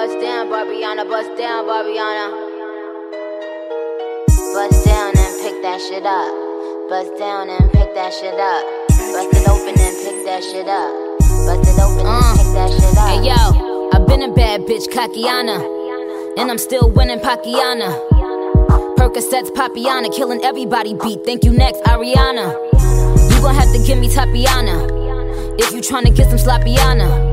Bust down, Barbiana, bust down, Barbiana. Bust down and pick that shit up. Bust down and pick that shit up. Bust it open and pick that shit up. Bust it open and pick that shit up. Hey yo, I've been a bad bitch, Kakiana, and I'm still winning Pakiana. Percocets, Papiana, killing everybody beat. Thank you next, Ariana. You gon' have to give me Tapiana if you tryna get some Sloppiana.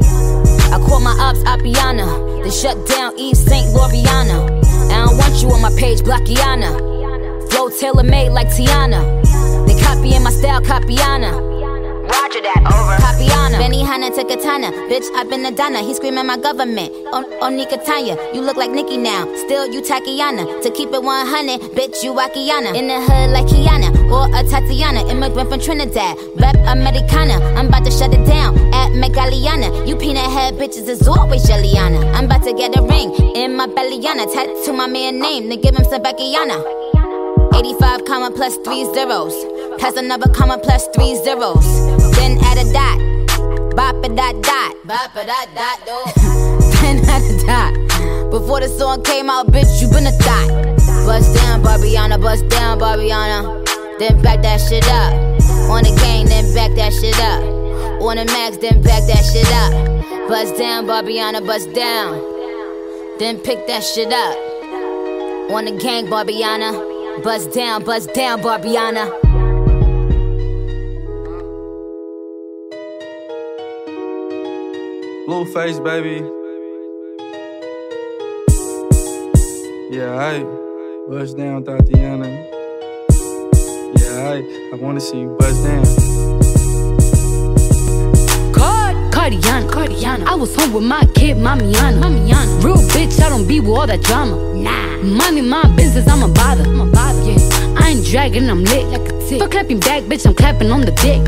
I call my ops Appiana, then shut down Eve St. Loriana. I don't want you on my page, Blockiana. Flow tailor-made like Tiana. They copying my style, Capiana. Roger that, over. Papiana, Benny Hanna to Katana. Bitch, I've been a Donna, he screaming my government. On Nika Tanya, you look like Nicki now. Still you Takiana, to keep it 100. Bitch, you Wakiana. In the hood like Kiana, or a Tatiana. Immigrant from Trinidad, rep Americana. I'm about to shut it down at Megaliana. You peanut head bitches is always Jelliana. I'm about to get a ring in my bellyana. Tattoo my man name, then give him some Beckyana. 85 comma plus 3 zeros. Pass another comma plus 3 zeros. Then add a dot. Bop a dot dot. Bop a dot dot Then add a dot. Before the song came out, bitch, you been a thot. Bust down, Barbiana, bust down, Barbiana. Then back that shit up. On the gang, then back that shit up. On the max, then back that shit up. Bust down, Barbiana, bust down. Then pick that shit up. On the gang, Barbiana. Bust down, Barbiana. Blueface, baby. Yeah, aight. Bust down, Tatiana. Yeah, aight. I wanna see you bust down. Cardiana. I was home with my kid, Mamiana. Real bitch, I don't be with all that drama. Nah. Mommy, my business, I'm a bother. Yeah. I ain't dragging, I'm lit like a tick. For clapping back, bitch, I'm clapping on the dick.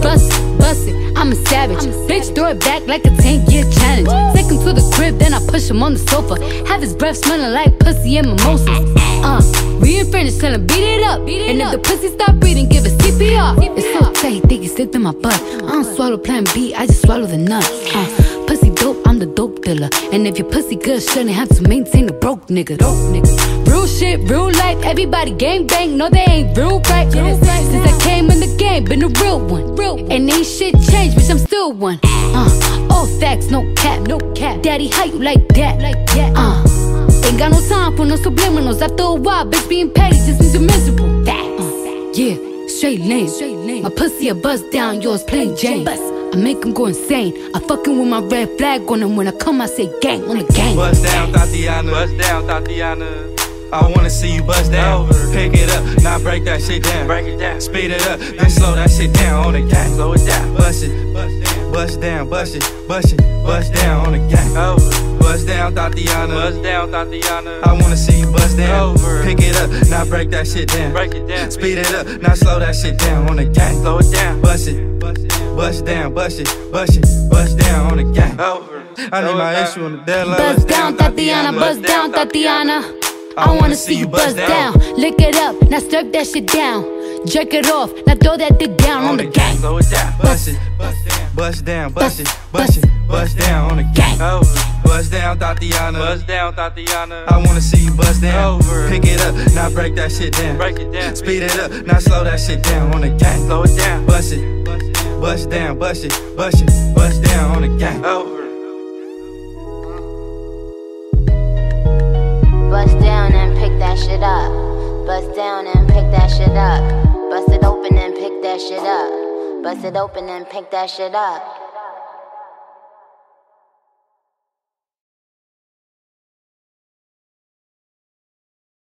Bust it, I'm a savage. Bitch, throw it back like a 10-year challenge. Take him to the crib, then I push him on the sofa. Have his breath smelling like pussy and mimosas. We in French, tell him beat it up. And if the pussy stop breathing, give it CPR. It's so tight, think he slipped in my butt. I don't swallow plan B, I just swallow the nut. Pussy dope, I'm the dope dealer. And if your pussy good, shouldn't have to maintain a broke nigga. Real shit, real life, everybody gang bang. No, they ain't real right. Since I came in the game, been a real one. And ain't shit changed, bitch, I'm still one. All facts, no cap. Daddy, how you like that? Ain't got no time for no subliminals. After a while, bitch, being petty just means you're miserable. Yeah, straight lane. My pussy a bust down, yours plain Jane. I make him go insane. I fucking with my red flag on him. When I come, I say gang on the gang. Bust down, Tatiana. Bust down, Tatiana. I wanna see you bust down. Pick it up, now break that shit down. Break it down. Speed it up, then slow that shit down on the gang. Slow it down. Bust it, bust down, bust it, bust down on the gang. Bust down, Tatiana. Bust down, Tatiana. I wanna see you bust down. Pick it up, now break that shit down. Break it down. Speed it up, now slow that shit down on the gang. Slow it down. Bust it, bust down, bust down on the gang. I need my issue on the deadline. Bust down, Tatiana. Bust down, Tatiana. I wanna see you bust down. Lick it up, now slurp that shit down. Jerk it off, now throw that dick down on the gang. Slow it down. Bust it, bust down, bust down on the gang. Bust down, Tatiana. Bust down, Tatiana. I wanna see you bust down. Pick it up, now break that shit down. Break it down. Speed it up, now slow that shit down on the gang. Slow it down. Bust it, bust down, bust down on the gang. Bust down and pick that shit up. Bust down and pick that shit up. Bust it open and pick that shit up. Bust it open and pick that shit up.